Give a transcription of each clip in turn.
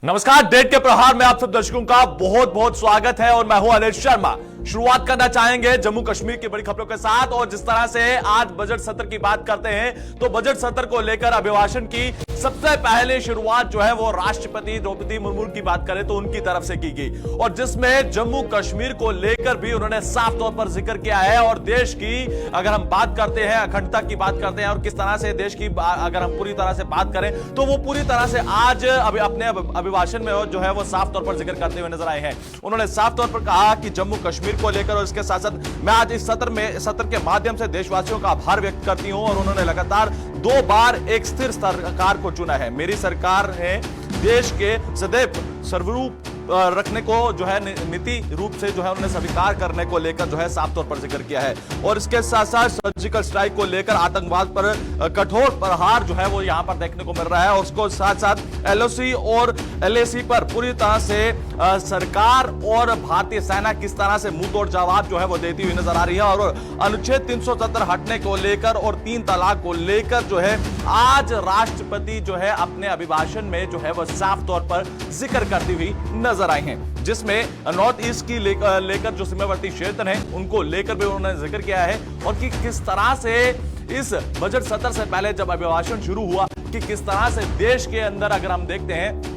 नमस्कार। डेट के प्रहार में आप सब दर्शकों का बहुत बहुत स्वागत है और मैं हूं अनिल शर्मा। शुरुआत करना चाहेंगे जम्मू कश्मीर की बड़ी खबरों के साथ। और जिस तरह से आज बजट सत्र की बात करते हैं तो बजट सत्र को लेकर अभिभाषण की सबसे पहले शुरुआत जो है वो राष्ट्रपति द्रौपदी मुर्मू की बात करें तो उनकी तरफ से की गई, और जिसमें जम्मू कश्मीर को लेकर भी उन्होंने साफ तौर पर जिक्र किया है। और देश की अगर हम बात करते हैं, अखंडता की बात करते हैं और किस तरह से देश की अगर हम पूरी तरह से बात करें तो वो पूरी तरह से आज अपने अभिभाषण में जो है वो साफ तौर पर जिक्र करते हुए नजर आए हैं। उन्होंने साफ तौर पर कहा कि जम्मू कश्मीर को लेकर और इसके साथ साथ मैं आज इस सत्र के माध्यम से देशवासियों का आभार व्यक्त करती हूं। और उन्होंने लगातार 2 बार एक स्थिर सरकार को चुना है। मेरी सरकार ने देश के सदैव सर्वरूप रखने को जो है नीति रूप से जो है उन्होंने स्वीकार करने को लेकर जो है साफ तौर पर जिक्र किया है। और इसके साथ साथ सर्जिकल स्ट्राइक को लेकर आतंकवाद पर कठोर प्रहार जो है वो यहां पर देखने को मिल रहा है। और उसको साथ साथ एलओसी और एलएसी पर पूरी तरह से सरकार और भारतीय सेना किस तरह से मुंह तोड़ जवाब जो है वो देती हुई नजर आ रही है। और अनुच्छेद 370 हटने को लेकर और 3 तलाक को लेकर जो है आज राष्ट्रपति जो है अपने अभिभाषण में जो है वो साफ तौर पर जिक्र करती हुई नजर आई हैं, जिसमें नॉर्थ ईस्ट की लेकर जो सीमावर्ती क्षेत्र हैं उनको लेकर भी उन्होंने जिक्र किया है। और कि किस तरह से इस बजट सत्र से पहले जब अभिभाषण शुरू हुआ कि किस तरह से देश के अंदर अगर हम देखते हैं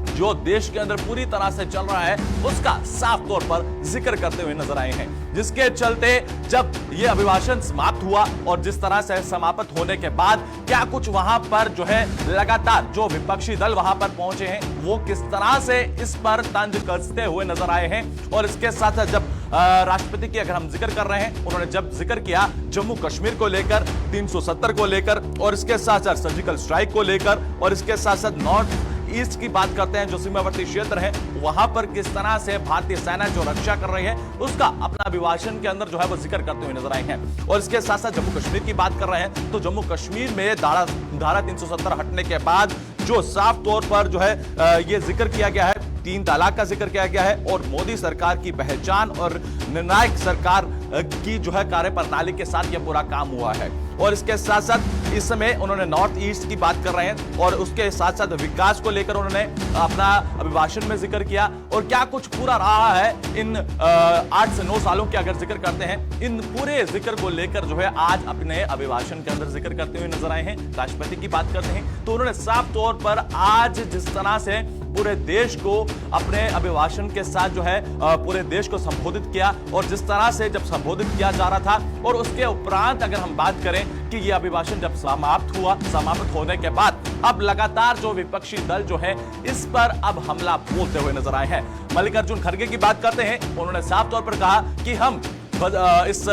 जो देश के अंदर पूरी तरह से चल रहा है उसका साफ तौर पर जिक्र करते हुए नजर आए हैं। जिसके चलते जब यह अभिभाषण समाप्त हुआ और जिस तरह से समाप्त होने के बाद क्या कुछ वहां पर जो है लगातार जो विपक्षी दल वहां पर पहुंचे हैं वो किस तरह से इस पर तंज कसते हुए नजर आए हैं। और इसके साथ साथ जब राष्ट्रपति की अगर हम जिक्र कर रहे हैं, उन्होंने जब जिक्र किया जम्मू कश्मीर को लेकर, 370 को लेकर और इसके साथ साथ सर्जिकल स्ट्राइक को लेकर और इसके साथ साथ नॉर्थ ईस्ट की बात करते हैं जो सीमावर्ती क्षेत्र है वहां पर किस तरह से भारतीय सेना जो रक्षा कर रही है उसका अपना अभिभाषण के अंदर जो है वो जिक्र करते हुए नजर आए हैं। और इसके साथ साथ जम्मू कश्मीर की बात कर रहे हैं तो जम्मू कश्मीर में धारा 370 हटने के बाद जो साफ तौर पर जो है ये जिक्र किया गया है, 3 तलाक का जिक्र किया गया है और मोदी सरकार की पहचान और निर्णायक सरकार की जो है कार्यप्रणाली के साथ यह पूरा काम हुआ है। और इसके साथ साथ इस समय उन्होंने नॉर्थ ईस्ट की बात कर रहे हैं और उसके साथ साथ विकास को लेकर उन्होंने अपना अभिभाषण में जिक्र किया। और क्या कुछ पूरा रहा है इन 8 से 9 सालों के अगर जिक्र करते हैं, इन पूरे जिक्र को लेकर जो है आज अपने अभिभाषण के अंदर जिक्र करते हुए नजर आए हैं। राष्ट्रपति की बात करते हैं तो उन्होंने साफ तौर पर आज जिस तरह से पूरे देश को अपने अभिभाषण के साथ जो है पूरे देश को संबोधित किया और जिस तरह से जब संबोधित किया जा रहा था और उसके उपरांत अगर हम बात करें कि यह अभिभाषण जब समाप्त होने के बाद अब लगातार जो विपक्षी दल जो है इस पर अब हमला बोलते हुए नजर आए हैं। मल्लिकार्जुन खड़गे की बात करते हैं, उन्होंने साफ तौर पर कहा कि हम इस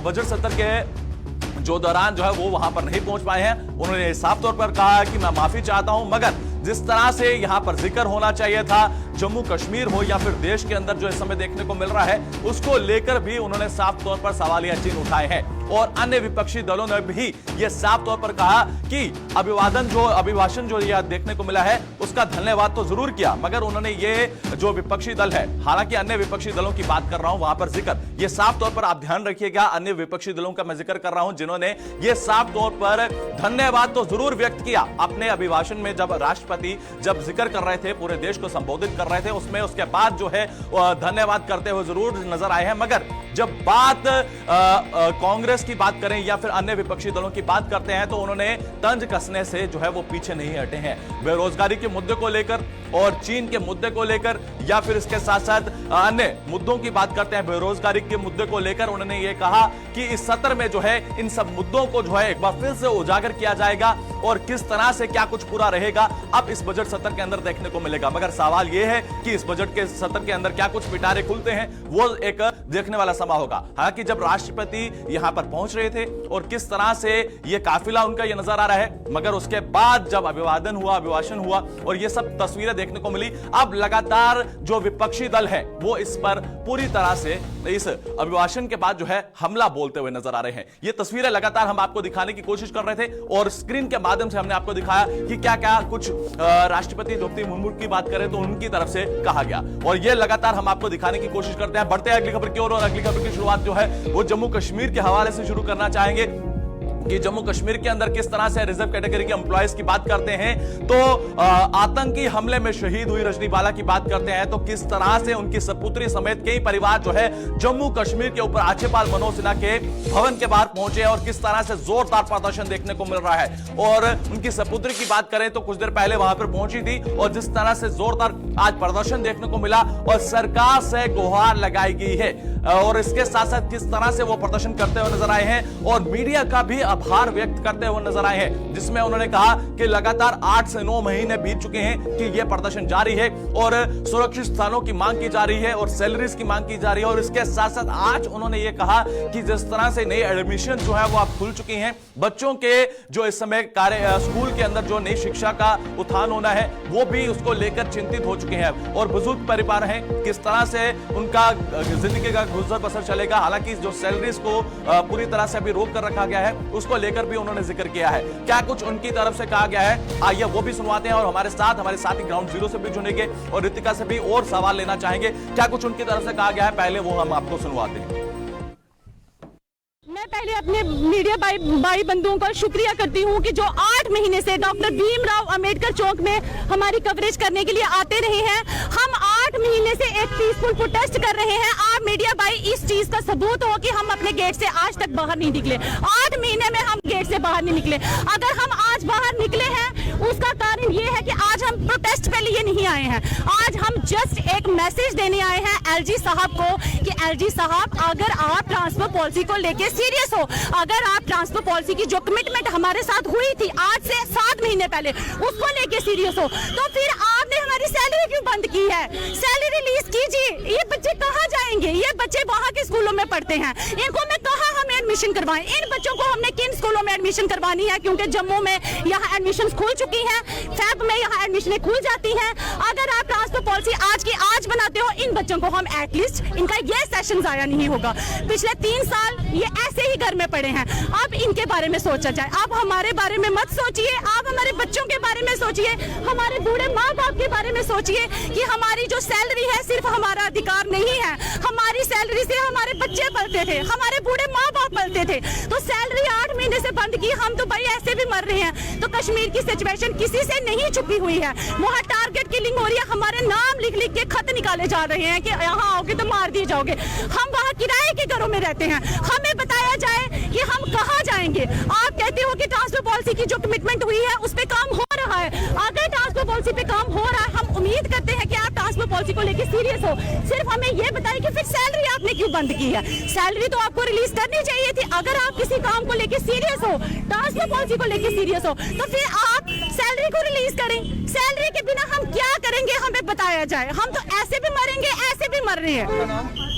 बजट सत्र के जो दौरान जो है वो वहां पर नहीं पहुंच पाए हैं। उन्होंने साफ तौर पर कहा कि मैं माफी चाहता हूं, मगर जिस तरह से यहां पर जिक्र होना चाहिए था जम्मू कश्मीर हो या फिर देश के अंदर जो इस समय देखने को मिल रहा है उसको लेकर भी उन्होंने साफ तौर पर सवालिया चिन्ह उठाए हैं। और अन्य विपक्षी दलों ने भी यह साफ तौर पर कहा कि अभिभाषण जो यह देखने को मिला है उसका धन्यवाद तो जरूर किया, मगर उन्होंने ये जो विपक्षी दल है, हालांकि अन्य विपक्षी दलों की बात कर रहा हूं वहां पर जिक्र ये साफ तौर पर आप ध्यान रखिएगा, अन्य विपक्षी दलों का मैं जिक्र कर रहा हूं जिन्होंने ये साफ तौर पर धन्यवाद तो जरूर व्यक्त किया अपने अभिभाषण में। जब राष्ट्रपति जब जिक्र कर रहे थे, पूरे देश को संबोधित कर रहे थे, उसमें उसके बाद जो है धन्यवाद करते हुए जरूर नजर आए हैं। मगर जब बात कांग्रेस की बात करें या फिर अन्य विपक्षी दलों की बात करते हैं तो उन्होंने तंज कसने से जो है वो पीछे नहीं हटे हैं। बेरोजगारी के मुद्दे को लेकर और चीन के मुद्दे को लेकर या फिर इसके साथ साथ अन्य मुद्दों की बात करते हैं, बेरोजगारी के मुद्दे को लेकर उन्होंने ये कहा कि इस सत्र में जो है इन सब मुद्दों को जो है एक बार फिर से उजागर किया जाएगा और किस तरह से क्या कुछ पूरा रहेगा अब इस बजट सत्र के अंदर देखने को मिलेगा। मगर सवाल यह है कि इस बजट के सत्र के अंदर क्या कुछ पिटारे खुलते हैं वो एक देखने वाला समय होगा। हालांकि जब राष्ट्रपति यहां पर पहुंच रहे थे और किस तरह से यह काफिला उनका यह नजर आ रहा है, मगर उसके बाद जब अभिभाषण हुआ और ये सब तस्वीरें देखने को मिली, अब लगातार जो विपक्षी दल है वो इस पर पूरी तरह से इस अभिभाषण के बाद जो है हमला बोलते हुए नजर आ रहे हैं। ये तस्वीरें लगातार हम आपको दिखाने की कोशिश कर रहे थे और स्क्रीन के माध्यम से हमने आपको दिखाया कि क्या क्या कुछ राष्ट्रपति द्रौपदी मुर्मू की बात करें तो उनकी तरफ से कहा गया और ये लगातार हम आपको दिखाने की कोशिश करते हैं। बढ़ते हैं अगली खबर की ओर और अगली खबर की शुरुआत जो है वो जम्मू कश्मीर के हवाले से शुरू करना चाहेंगे। कि जम्मू कश्मीर के अंदर किस तरह से रिजर्व कैटेगरी के एम्प्लॉयज की बात करते हैं तो आतंकी हमले में शहीद हुई रजनी बाला की बात करते हैं तो किस तरह से उनकी सपुत्री समेत कई परिवार जो है जम्मू कश्मीर के उप राज्यपाल मनोज सिन्हा के भवन के बाहर पहुंचे और किस तरह से जोरदार प्रदर्शन देखने को मिल रहा है। और उनकी सपुत्री की बात करें तो कुछ देर पहले वहां पर पहुंची थी और जिस तरह से जोरदार आज प्रदर्शन देखने को मिला और सरकार से गुहार लगाई गई है और इसके साथ साथ किस तरह से वो प्रदर्शन करते हुए नजर आए हैं और मीडिया का भी आभार व्यक्त करते हुए नजर आए हैं, जिसमें उन्होंने कहा कि लगातार 8 से 9 महीने बीत चुके हैं कि यह प्रदर्शन जारी है और सुरक्षित स्थानों की मांग की जा रही है और सैलरीज की मांग की जा रही है। और इसके साथ साथ आज उन्होंने ये कहा कि जिस तरह से नई एडमिशन जो है वो अब खुल चुकी हैं, बच्चों के जो इस समय कार्य स्कूल के अंदर जो नई शिक्षा का उत्थान होना है वो भी उसको लेकर चिंतित हो चुके हैं और बुजुर्ग परिवार हैं, किस तरह से उनका जिंदगी का गुजर बसर चलेगा। हालांकि जो सैलरीज को पूरी तरह से अभी रोक कर रखा गया है उसको लेकर भी उन्होंने जिक्र किया है। क्या कुछ उनकी तरफ से कहा गया है आइए वो भी सुनवाते हैं और हमारे साथी ग्राउंड जीरो से भी जुड़ेंगे और रितिका से भी और सवाल लेना चाहेंगे। क्या कुछ उनकी तरफ से कहा गया है पहले वो हम आपको सुनवाते हैं। मैं पहले अपने मीडिया भाई बंधुओं का शुक्रिया करती हूं कि जो 8 महीने से डॉक्टर भीमराव अंबेडकर चौक में हमारी कवरेज करने के लिए आते रहे हैं। हम 8 महीने से एक पीसफुल प्रोटेस्ट कर रहे हैं। आप मीडिया भाई इस चीज का सबूत हो कि हम अपने गेट से आज तक बाहर नहीं निकले। 8 महीने में हम गेट से बाहर नहीं निकले। अगर हम आज बाहर निकले हैं उसका कारण ये है कि आज हम प्रोटेस्ट के लिए नहीं आए हैं। आज हम जस्ट एक मैसेज देने आए हैं एलजी साहब को कि एलजी साहब अगर आप ट्रांसफर पॉलिसी को लेके सीरियस हो, अगर आप ट्रांसफर पॉलिसी की जो कमिटमेंट हमारे साथ हुई थी आज से 7 महीने पहले उसको लेके सीरियस हो तो फिर आपने हमारी सैलरी क्यों बंद की है? सैलरी रिलीज कीजिए। ये बच्चे कहाँ जाएंगे? ये बच्चे वहाँ के स्कूलों में पढ़ते हैं, इनको मैं कहाँ हमें एडमिशन करवाएं? इन बच्चों को हमने किन स्कूलों में एडमिशन करवानी है? क्योंकि जम्मू में यहाँ एडमिशन खुल चुकी है, फैब में यहाँ एडमिशन खुल जाती है। अगर आप ट्रांसफर पॉलिसी आज की आज बनाते हो इन बच्चों को हम एटलीस्ट इनका ये सेशन जाया नहीं होगा। पिछले 3 साल ये ऐसे ही घर में पड़े हैं। अब इनके बारे में सोचा जाए। अब हमारे बारे में मत सोचिए, आप हमारे बच्चों के बारे में सोचिए, हमारे बूढ़े माँ बाप के बारे में सोचिए कि हमारी जो सैलरी है सिर्फ हमारा अधिकार नहीं है। हमारी सैलरी से हमारे बच्चे पलते थे, हमारे बूढ़े माँ बाप पलते थे। तो सैलरी 8 महीने से बंद की, हम तो भाई ऐसे भी मर रहे हैं। तो कश्मीर की सिचुएशन किसी से नहीं छुपी हुई है। वहाँ टारगेट किलिंग हो रही है, हमारे नाम लिख लिख के खत निकाले जा रहे हैं कि यहाँ आओगे तो मार दिए जाओगे। हम वहाँ किराए के घरों में रहते हैं, हमें बताया जाए कि हम कहाँ जाएंगे। आप कहते हो कि ट्रांसफर पॉलिसी की जो कमिटमेंट हुई है उस पे काम हो रहा है। अगर ट्रांसफर पॉलिसी पे काम हो रहा है हम उम्मीद करते हैं कि आप ट्रांसफर पॉलिसी को लेकर सीरियस हो। सिर्फ हमें यह बताइए कि फिर सैलरी आपने क्यों बंद की है? सैलरी तो आपको रिलीज करनी चाहिए थी। अगर आप किसी काम को लेकर सीरियस हो, ट्रांसफर पॉलिसी को लेकर सीरियस हो तो फिर आप सैलरी को रिलीज करें। सैलरी के बिना हम क्या करेंगे हमें बताया जाए। हम तो ऐसे भी मरेंगे, ऐसे भी मर रहे हैं।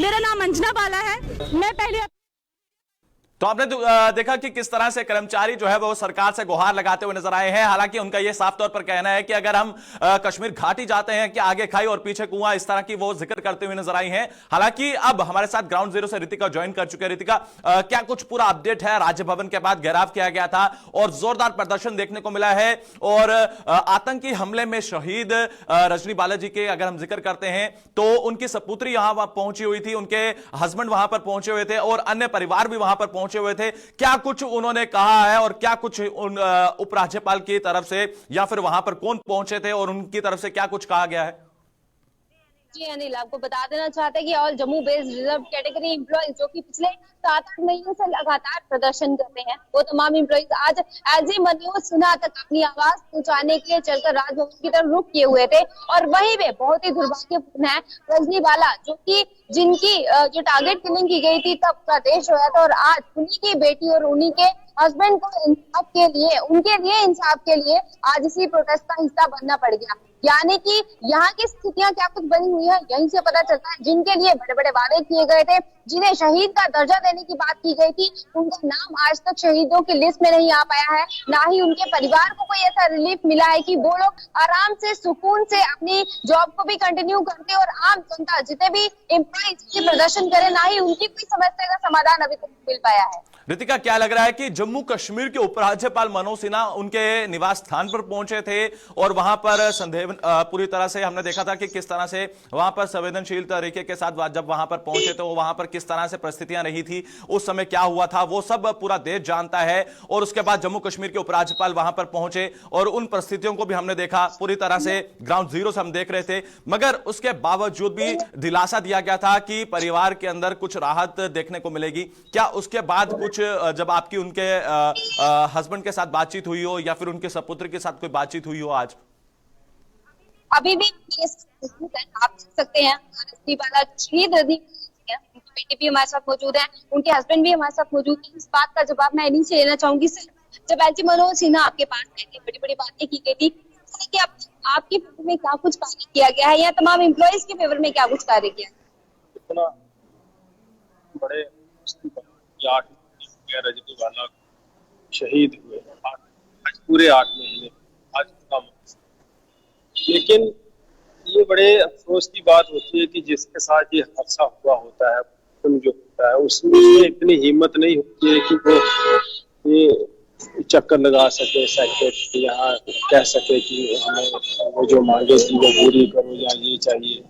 मेरा नाम अंजना बाला है। मैं पहले तो आपने देखा कि किस तरह से कर्मचारी जो है वो सरकार से गुहार लगाते हुए नजर आए हैं। हालांकि उनका यह साफ तौर पर कहना है कि अगर हम कश्मीर घाटी जाते हैं कि आगे खाई और पीछे कुआं, इस तरह की वो जिक्र करते हुए नजर आई हैं। हालांकि अब हमारे साथ ग्राउंड जीरो से रितिका ज्वाइन कर चुके हैं। रितिका, क्या कुछ पूरा अपडेट है? राज्य भवन के बाद घेराव किया गया था और जोरदार प्रदर्शन देखने को मिला है और आतंकी हमले में शहीद रजनी बाला जी के अगर हम जिक्र करते हैं तो उनकी सपुत्री यहां पहुंची हुई थी, उनके हस्बैंड वहां पर पहुंचे हुए थे और अन्य परिवार भी वहां पर पहुंचे हुए थे। क्या कुछ उन्होंने कहा है और क्या कुछ उपराज्यपाल की तरफ से या फिर वहां पर कौन पहुंचे थे और उनकी तरफ से क्या कुछ कहा गया है? जी अनिल, आपको बता देना चाहते हैं कि all Jammu based reserve category employees जो कि पिछले 7-8 महीनों से लगातार प्रदर्शन करते हैं, वो तमाम एम्प्लॉइज आज एलजी मनोज सिन्हा तक अपनी आवाज पहुंचाने के लिए चलकर राजभवन की तरफ रुख किए हुए थे। और वहीं पे बहुत ही दुर्भाग्यपूर्ण है रजनी बाला जो कि जिनकी जो टारगेट किलिंग की गई थी तब का देश होया था और आज उन्हीं की बेटी और उन्हीं के हस्बैंड को इंसाफ के लिए, उनके लिए इंसाफ के लिए आज इसी प्रोटेस्ट का हिस्सा बनना पड़ गया। यानी कि यहाँ की स्थितियां क्या कुछ बनी हुई है यहीं से पता चलता है। जिनके लिए बड़े बड़े वादे किए गए थे, जिन्हें शहीद का दर्जा देने की बात की गई थी, उनका नाम आज तक शहीदों की लिस्ट में नहीं आ पाया है। ना ही उनके परिवार को कोई ऐसा रिलीफ मिला है कि वो लोग आराम से सुकून से अपनी जॉब को भी कंटिन्यू करते और आम जनता जितने भी एम्प्लॉइज प्रदर्शन करे, ना ही उनकी कोई समस्या का समाधान अभी तक मिल पाया है। रितिका, क्या लग रहा है कि जम्मू कश्मीर के उपराज्यपाल मनोज सिन्हा उनके निवास स्थान पर पहुंचे थे और वहां पर संदेह पूरी तरह से हमने देखा था कि किस तरह से वहां पर संवेदनशील तरीके के साथ जब वहां पर पहुंचे तो वहां पर किस तरह से परिस्थितियां रही थी, उस समय क्या हुआ था, वो सब पूरा देश जानता है। और उसके बाद जम्मू कश्मीर के उपराज्यपाल वहां पर पहुंचे और उन परिस्थितियों को भी हमने देखा, पूरी तरह से ग्राउंड जीरो से हम देख रहे थे। मगर उसके बावजूद भी दिलासा दिया गया था कि परिवार के अंदर कुछ राहत देखने को मिलेगी। क्या उसके बाद कुछ जब आपकी उनके हस्बैंड के साथ बातचीत हुई हो या फिर उनके सपुत्र के साथ कोई बातचीत हुई हो आज? अभी भी आप देख सकते हैं शहीद रजनी है, उनकी बेटी भी हमारे साथ मौजूद है, उनके हस्बैंड भी हमारे साथ मौजूद है। इस बात का जवाब मैं इन्हीं से लेना चाहूंगी। सर, जब एलजी मनोज सिन्हा आपके पास गए थे, बड़ी बड़ी बातें की गई थी कि आपके फेवर में क्या कुछ कार्य किया गया है या तमाम एम्प्लॉइज के फेवर में क्या कुछ कार्य किया है? इतना बड़े रजनीवाला शहीद हुए आज पूरे 8 महीने आज का, लेकिन ये बड़े अफसोस की बात होती है कि जिसके साथ ये हादसा हुआ होता है, जो होता है उसमें इतनी हिम्मत नहीं होती है कि वो ये चक्कर लगा सके, सेक्रेटरी यहाँ कह सके कि हमें वो जो मांगे थी वो पूरी करो या ये चाहिए।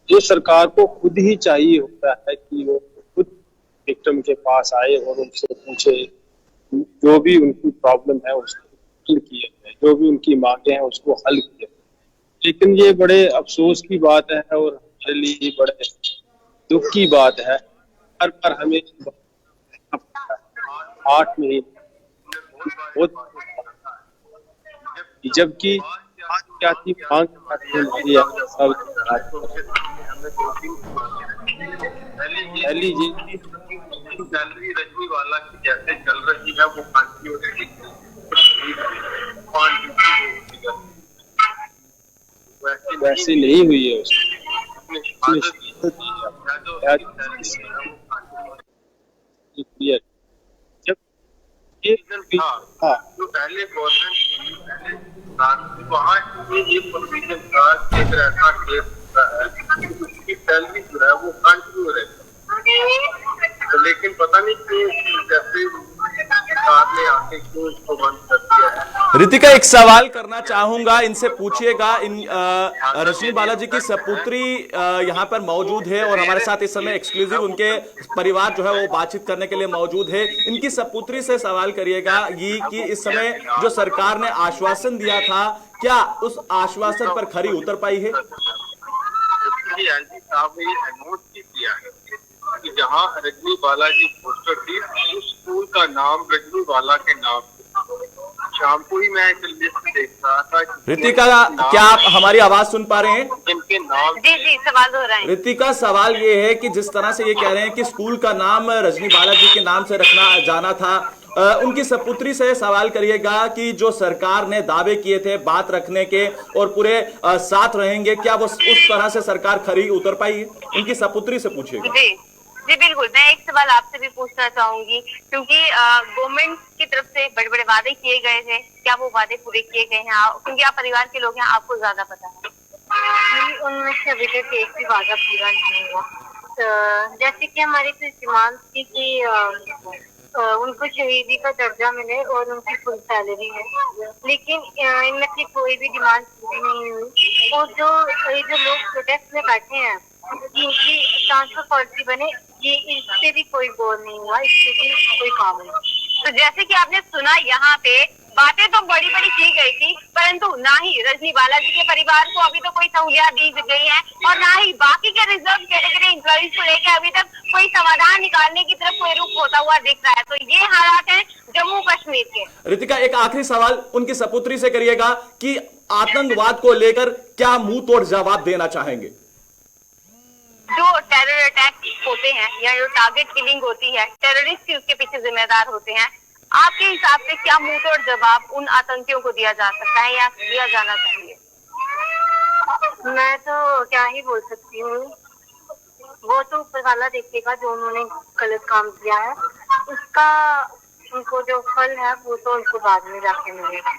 ये सरकार को खुद ही चाहिए होता है कि वो खुद विक्टिम के पास आए और उनसे पूछे, जो भी उनकी प्रॉब्लम है उसको हल किया जाए, जो भी उनकी मांगे हैं उसको हल किया जाए। लेकिन ये बड़े अफसोस की बात है और हमारे लिए बड़े दुख की बात है। हर बार हमें 8 महीने बहुत, जबकि क्या थी मांग सैलरी रजनीवाला की जैसे चल रही है वो वैसे नहीं हुई है जो पहले गवर्नमेंट वहाँ ये प्रोविजन था कि अगर ऐसा केस होता है उसकी सैलरी जो है वो कंटिन्यू रहेगी, लेकिन पता नहीं क्यों जैसे सरकार ने आके क्यों इसको बंद कर दिया है। रितिका, एक सवाल करना चाहूंगा, इनसे पूछिएगा। रजनी बालाजी की सपुत्री यहाँ पर मौजूद है और हमारे साथ इस समय एक्सक्लूसिव उनके परिवार जो है वो बातचीत करने के लिए मौजूद है। इनकी सपुत्री से सवाल करिएगा ये कि इस समय जो सरकार ने आश्वासन दिया था, क्या उस आश्वासन पर खरी उतर पाई है? एलजी साहब ने ये अनाउंस किया है कि जहाँ रजनी बालाजी पोस्टर थी उस स्कूल का नाम रजनी बाला के नाम, शाम को ही मैं लिस्ट देख रहा था। रितिका, क्या आप हमारी आवाज सुन पा रहे हैं? इनके नाम जी सवाल हो रहा है। रितिका, सवाल ये है कि जिस तरह से ये कह रहे हैं कि स्कूल का नाम रजनी बालाजी के नाम से रखना जाना था, उनकी सपुत्री से सवाल करिएगा कि जो सरकार ने दावे किए थे बात रखने के और पूरे साथ रहेंगे, क्या वो उस तरह से सरकार खरी उतर पाई है? उनकी सपुत्री से पूछिएगा। जी बिल्कुल, मैं एक सवाल आपसे भी पूछना चाहूंगी, क्योंकि गवर्नमेंट की तरफ से बड़े बड़े वादे किए गए थे, क्या वो वादे पूरे किए गए हैं? क्योंकि आप परिवार के लोग हैं, आपको ज्यादा पता है। उनमें से अभी तक एक भी वादा पूरा नहीं हुआ। जैसे कि हमारी डिमांड थी कि उनको शहीदी का दर्जा मिले और उनकी फुल सैलरी है, लेकिन इनमें से कोई भी डिमांड पूरी नहीं हुई। और जो लोग प्रोटेस्ट में बैठे हैं कि इनकी ट्रांसफर पॉलिसी बने, ये इससे भी कोई गौर नहीं हुआ, इससे भी कोई काम नहीं। तो जैसे कि आपने सुना, यहाँ पे बातें तो बड़ी बड़ी की गई थी, परंतु ना ही रजनी बालाजी के परिवार को अभी तो कोई सहूलियत दी गई है और ना ही बाकी के रिजर्व कैटेगरी एम्प्लॉइज को लेकर अभी तक कोई समाधान निकालने की तरफ कोई रुख होता हुआ दिख रहा है। तो ये हालात है जम्मू कश्मीर के। रितिका, एक आखिरी सवाल उनकी सपुत्री से करिएगा कि आतंकवाद को लेकर क्या मुंह तोड़ जवाब देना चाहेंगे? जो टेरर अटैक होते हैं या जो टारगेट किलिंग होती है, टेररिस्ट ही उसके पीछे जिम्मेदार होते हैं। आपके हिसाब से क्या मुंहतोड़ जवाब उन आतंकियों को दिया जा सकता है या दिया जाना चाहिए? मैं तो क्या ही बोल सकती हूँ, वो तो ऊपर वाला देखेगा जो उन्होंने गलत काम किया है, उसका उनको जो फल है वो तो उनको बाद में जाके मिलेगा।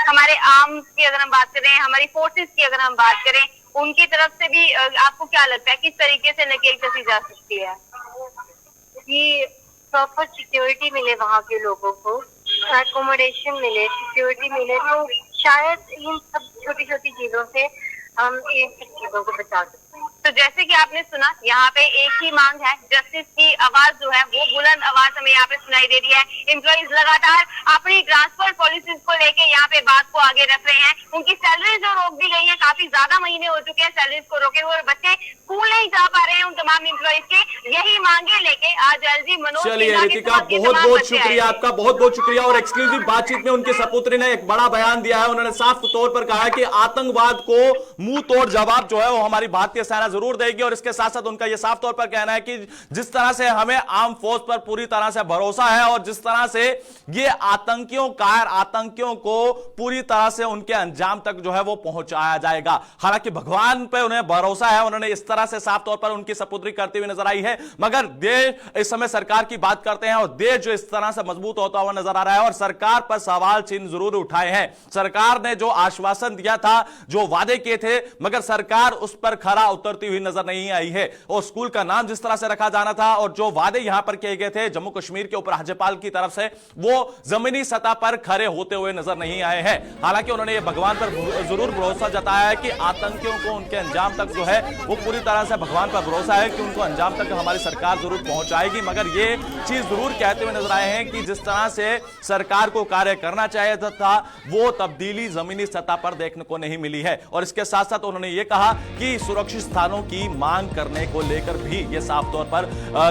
हमारे आर्म्स की अगर हम बात करें, हमारी फोर्सेस की अगर हम बात करें, उनकी तरफ से भी आपको क्या लगता है किस तरीके से नकेल कसी जा सकती है? कि प्रॉपर सिक्योरिटी मिले, वहाँ के लोगों को एकोमोडेशन मिले, सिक्योरिटी मिले, तो शायद इन सब छोटी छोटी चीजों से हम इन सब चीजों को बचा सकते हैं। तो जैसे कि आपने सुना, यहाँ पे एक ही मांग है, जस्टिस की आवाज जो है वो बुलंद आवाज हमें यहाँ पे सुनाई दे रही है। एम्प्लॉइज लगातार अपनी ट्रांसफर पॉलिसीज को लेके यहाँ पे बात को आगे रख रहे हैं। उनकी सैलरी जो रोक दी गई है, काफी ज्यादा महीने हो चुके हैं सैलरीज को रोके हुए, और बच्चे स्कूल नहीं जा पा रहे हैं। उन तमाम एम्प्लॉइज के यही मांगे लेके आज एलजी मनोज चलिए रितिका, बहुत बहुत शुक्रिया आपका, बहुत बहुत शुक्रिया। और एक्सक्लूसिव बातचीत में उनके सपुत्री ने एक बड़ा बयान दिया है। उन्होंने साफ तौर पर कहा है कि आतंकवाद को मुंह तोड़ जवाब जो है वो हमारी भारतीय सेना जरूर देगी। और इसके साथ साथ उनका यह साफ तौर पर कहना है कि जिस तरह से हमें आर्म फोर्स पर पूरी तरह से भरोसा है और जिस तरह से ये आतंकियों को पूरी तरह से उनके अंजाम तक जो है वो पहुंचाया जाएगा। हालांकि भगवान पे उन्हें भरोसा है, उन्होंने इस तरह से साफ तौर पर उनकी सपुत्री करती हुई नजर आई है। मगर देश इस समय सरकार की बात करते हैं और देश जो इस तरह से मजबूत होता हुआ नजर आ रहा है और सरकार पर सवाल चिन्ह जरूर उठाए हैं। सरकार ने जो आश्वासन दिया था, जो वादे किए थे, मगर सरकार उस पर खरा उतरती हुई नजर नहीं आई है। और स्कूल का नाम जिस तरह से रखा जाना था और जो वादे यहां पर किए गए थे जम्मू कश्मीर के ऊपर राज्यपाल की तरफ से, वो जमीनी सतह पर खरे होते हुए नजर नहीं आए हैं। हालांकि उन्होंने ये भगवान पर जरूर भरोसा जताया है कि आतंकियों को उनके अंजाम तक जो है वो पूरी तरह से भगवान पर भरोसा है कि उनको अंजाम तक हमारी सरकार जरूर पहुंचाएगी। मगर ये चीज जरूर कहते हुए नजर आए हैं कि जिस तरह से सरकार को कार्य करना चाहिए था वो तब्दीली जमीनी सतह पर देखने को नहीं मिली है। और इसके साथ साथ उन्होंने ये कहा कि सुरक्षित स्थानों की मांग करने को लेकर भी ये साफ तौर पर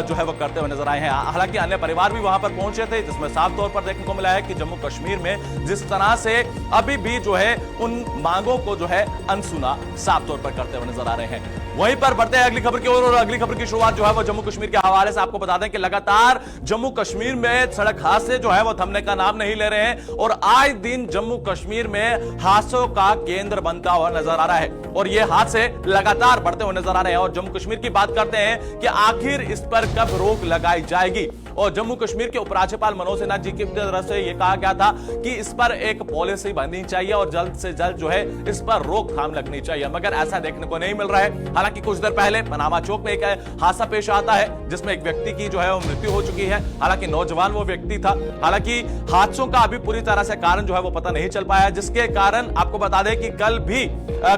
जो है वो करते हुए नजर आए हैं। हालांकि अन्य परिवार भी वहां पर पहुंचे थे, जिसमें साफ तौर पर देखने को मिला है कि जम्मू कश्मीर में जिस तरह से अभी भी जो है उन मांगों को जो है अनसुना साफ तौर पर करते हुए नजर आ रहे हैं। वहीं पर बढ़ते हैं अगली खबर की ओर और अगली खबर की शुरुआत जो है वो जम्मू कश्मीर के हवाले से आपको बता दें कि लगातार जम्मू कश्मीर में सड़क हादसे जो है वो थमने का नाम नहीं ले रहे हैं और आए दिन जम्मू कश्मीर में हादसों का केंद्र बनता हुआ नजर आ रहा है और ये हादसे लगातार बढ़ते हुए नजर आ रहे हैं। और जम्मू कश्मीर की बात करते हैं कि आखिर इस पर कब रोक लगाई जाएगी। और जम्मू कश्मीर के उपराज्यपाल मनोज सिन्हा जी की तरफ से यह कहा गया था कि इस पर एक पॉलिसी बननी चाहिए और जल्द से जल्द जो है इस पर रोकथाम लगनी चाहिए, मगर ऐसा देखने को नहीं मिल रहा है। हालांकि कुछ देर पहले पनामा चौक में एक हादसा पेश आता है जिसमें एक व्यक्ति की जो है वो मृत्यु हो चुकी है। हालांकि नौजवान वो व्यक्ति था। हालांकि हादसों का अभी पूरी तरह से कारण जो है वो पता नहीं चल पाया, जिसके कारण आपको बता दें कि कल भी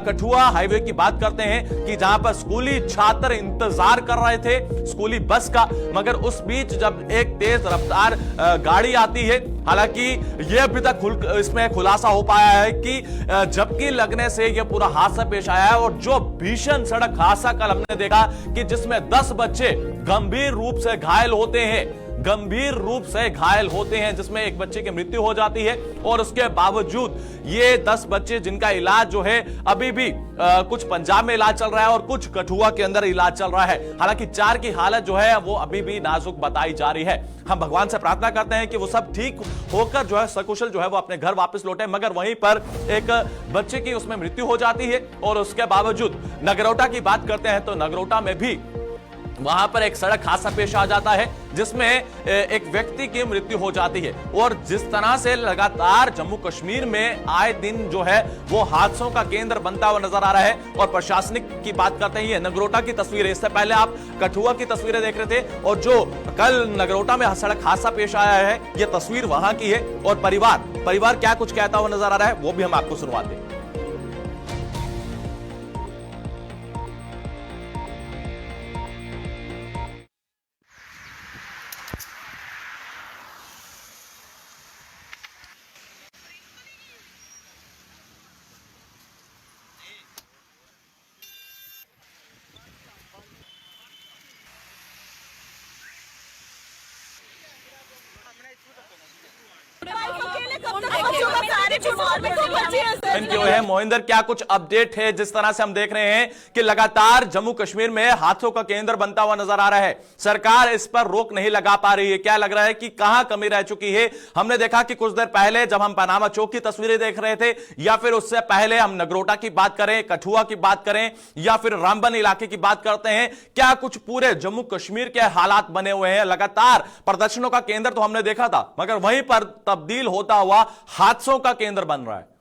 कठुआ हाईवे की बात करते हैं कि जहां पर स्कूली छात्र इंतजार कर रहे थे स्कूली बस का, मगर उस बीच जब एक तेज रफ्तार गाड़ी आती है, हालांकि यह अभी तक इसमें खुलासा हो पाया है कि झपकी लगने से यह पूरा हादसा पेश आया है। और जो भीषण सड़क हादसा कल हमने देखा कि जिसमें 10 बच्चे गंभीर रूप से घायल होते हैं, जिसमें एक बच्चे की मृत्यु हो जाती है और उसके बावजूद ये 10 बच्चे जिनका इलाज जो है अभी भी कुछ पंजाब में इलाज चल रहा है और कुछ कठुआ के अंदर इलाज चल रहा है। हालांकि 4 की हालत जो है वो अभी भी नाजुक बताई जा रही है। हम भगवान से प्रार्थना करते हैं कि वो सब ठीक होकर जो है सकुशल जो है वो अपने घर वापस लौटे, मगर वहीं पर एक बच्चे की उसमें मृत्यु हो जाती है। और उसके बावजूद नगरोटा की बात करते हैं तो नगरोटा में भी वहां पर एक सड़क हादसा पेश आ जाता है जिसमें एक व्यक्ति की मृत्यु हो जाती है। और जिस तरह से लगातार जम्मू कश्मीर में आए दिन जो है वो हादसों का केंद्र बनता हुआ नजर आ रहा है। और प्रशासनिक की बात करते हैं, ये नगरोटा की तस्वीरें, इससे पहले आप कठुआ की तस्वीरें देख रहे थे और जो कल नगरोटा में सड़क हादसा पेश आया है ये तस्वीर वहां की है। और परिवार क्या कुछ कहता हुआ नजर आ रहा है वो भी हम आपको सुनवाते हैं। मोहिंदर, क्या कुछ अपडेट है? जिस तरह से हम देख रहे हैं कि लगातार जम्मू कश्मीर में हादसों का केंद्र बनता हुआ नजर आ रहा है, सरकार इस पर रोक नहीं लगा पा रही है। क्या लग रहा है कि कहां कमी रह चुकी है? हमने देखा कि कुछ देर पहले जब हम पनामा चौक की तस्वीरें देख रहे थे या फिर उससे पहले हम नगरोटा की बात करें, कठुआ की बात करें या फिर रामबन इलाके की बात करते हैं, क्या कुछ पूरे जम्मू कश्मीर के हालात बने हुए हैं? लगातार प्रदर्शनों का केंद्र तो हमने देखा था, मगर वहीं पर तब्दील होता हुआ हादसों का केंद्र बन रहा है।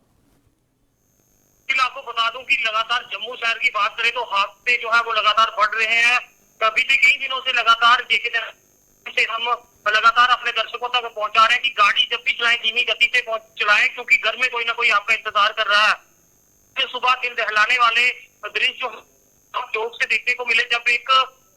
आपको बता दूं कि लगातार जम्मू शहर की बात करें तो हादसे जो है वो लगातार बढ़ रहे हैं। बीते कई दिनों से लगातार देखे हम लगातार अपने दर्शकों तक पहुंचा रहे हैं कि गाड़ी जब भी चलाएं धीमी गति से चलाएं, क्योंकि घर में कोई ना कोई आपका इंतजार कर रहा है। सुबह दिन दहलाने वाले दृश्य जो चौक से देखने को मिले, जब एक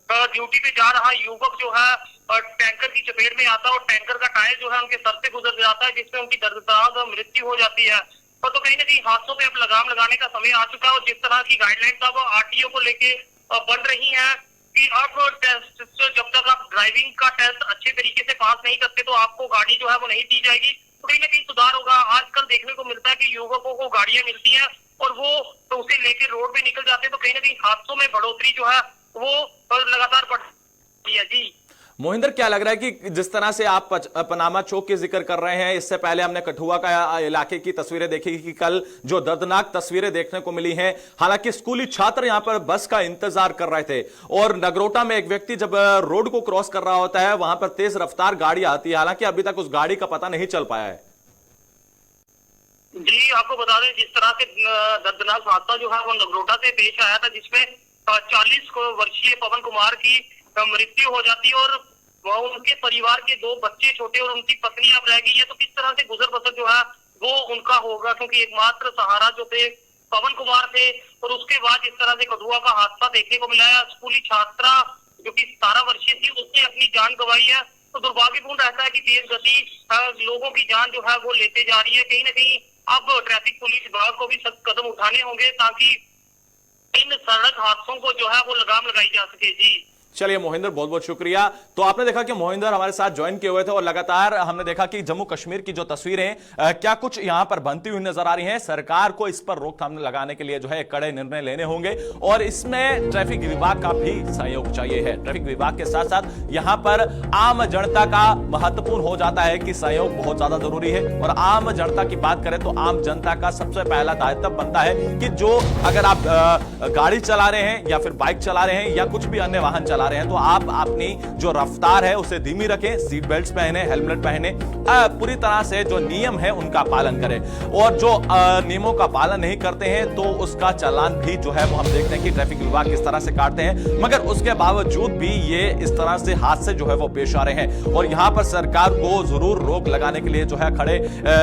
ड्यूटी पे जा रहा युवक जो है टैंकर की चपेट में आता है और टैंकर का टायर जो है उनके सर से गुजर जाता है, जिसमें उनकी दर्दनाक मृत्यु हो जाती है। तो कहीं ना कहीं हादसों पे अब लगाम लगाने का समय आ चुका है और जिस तरह की गाइडलाइंस अब आरटीओ को लेके बन रही है कि अब टेस्ट, जब तक आप ड्राइविंग का टेस्ट अच्छे तरीके से पास नहीं करते तो आपको गाड़ी जो है वो नहीं दी जाएगी। तो कहीं ना कहीं सुधार होगा। आजकल देखने को मिलता है कि युवकों को गाड़ियां मिलती हैं और वो तो उसे लेके रोड पे निकल जाते हैं, तो कहीं ना कहीं हादसों में बढ़ोतरी जो है वो लगातार बढ़ रही है। जी मोहिंदर, क्या लग रहा है कि जिस तरह से आप पनामा चौक की जिक्र कर रहे हैं, इससे पहले हमने कठुआ का इलाके की तस्वीरें देखी कि कल जो दर्दनाक तस्वीरें देखने को मिली हैं, हालांकि स्कूली छात्र यहां पर बस का इंतजार कर रहे थे और नगरोटा में एक व्यक्ति जब रोड को क्रॉस कर रहा होता है वहां पर तेज रफ्तार गाड़ी आती है, हालांकि अभी तक उस गाड़ी का पता नहीं चल पाया है। जी आपको बता दें, जिस तरह से दर्दनाक हादसा जो है वो नगरोटा से पेश आया था, जिसमें 40 वर्षीय पवन कुमार की मृत्यु हो जाती है और उनके परिवार के 2 बच्चे छोटे और उनकी पत्नी अब रह गई है। तो किस तरह से गुजर बसर जो है वो उनका होगा, क्योंकि एकमात्र सहारा जो थे पवन कुमार थे। और उसके बाद जिस तरह से कठुआ का हादसा देखने को मिला है, स्कूली छात्रा जो कि 17 वर्षीय थी उसने अपनी जान गंवाई है। तो दुर्भाग्यपूर्ण रहता है कि तेज गति लोगों की जान जो है वो लेते जा रही है। कहीं ना कहीं अब ट्रैफिक पुलिस विभाग को भी सख्त कदम उठाने होंगे ताकि इन सड़क हादसों को जो है वो लगाम लगाई जा सके। जी चलिए मोहिंदर, बहुत बहुत शुक्रिया। तो आपने देखा कि मोहिंदर हमारे साथ ज्वाइन किए हुए थे और लगातार हमने देखा कि जम्मू कश्मीर की जो तस्वीरें क्या कुछ यहां पर बनती हुई नजर आ रही हैं। सरकार को इस पर रोकथाम लगाने के लिए जो है कड़े निर्णय लेने होंगे और इसमें ट्रैफिक विभाग का भी सहयोग चाहिए है। ट्रैफिक विभाग के साथ साथ यहां पर आम जनता का महत्वपूर्ण हो जाता है कि सहयोग बहुत ज्यादा जरूरी है। और आम जनता की बात करें तो आम जनता का सबसे पहला दायित्व बनता है कि जो अगर आप गाड़ी चला रहे हैं या फिर बाइक चला रहे हैं या कुछ भी अन्य वाहन चला रहे हैं तो आप अपनी जो रफ्तार है उसे धीमी रखें, सीट बेल्ट पहने, हेलमेट पहने, पूरी तरह से जो नियम है उनका पालन करें। और जो नियमों का पालन नहीं करते हैं तो उसका चालान भी जो है वो हम देखते हैं कि ट्रैफिक विभाग किस तरह से काटते हैं। मगर उसके बावजूद भी ये इस तरह से हादसे जो है वो पेश आ रहे हैं और यहां पर सरकार को जरूर रोक लगाने के लिए जो है खड़े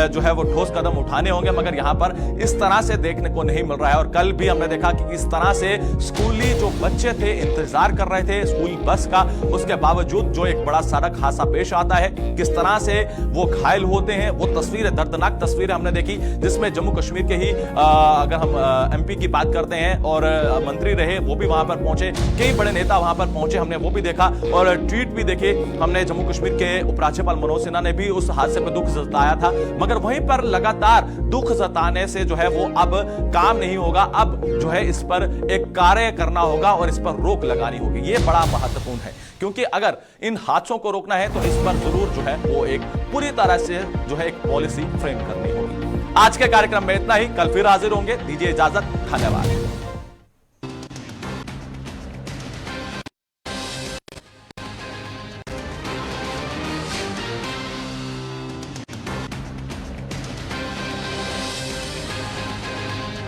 जो है वो ठोस कदम उठाने होंगे। मगर यहां पर इस तरह से देखने को नहीं मिल रहा है। और कल भी हमने देखा कि इस तरह से स्कूली जो बच्चे थे इंतजार कर रहे थे स्कूल बस का, उसके बावजूद जो एक बड़ा सड़क हादसा पेश आता है, किस तरह से वो घायल होते हैं, वो तस्वीरें, दर्दनाक तस्वीरें हमने देखी, जिसमें जम्मू कश्मीर के ही अगर हम एमपी की बात करते हैं और मंत्री रहे वो भी वहां पर पहुंचे, कई बड़े नेता वहां पर पहुंचे, हमने वो भी देखा और ट्वीट भी देखे हमने। जम्मू कश्मीर के उपराज्यपाल मनोज सिन्हा ने भी उस हादसे पर दुख जताया था। मगर वहीं पर लगातार दुख जताने से जो है वो अब काम नहीं होगा, अब जो है इस पर एक कार्य करना होगा और इस पर रोक लगानी होगी। ये बड़ा महत्वपूर्ण है क्योंकि अगर इन हादसों को रोकना है तो इस पर जरूर जो है वो एक पूरी तरह से जो है एक पॉलिसी फ्रेम करनी होगी। आज के कार्यक्रम में इतना ही, कल फिर हाजिर होंगे, दीजिए इजाजत, धन्यवाद।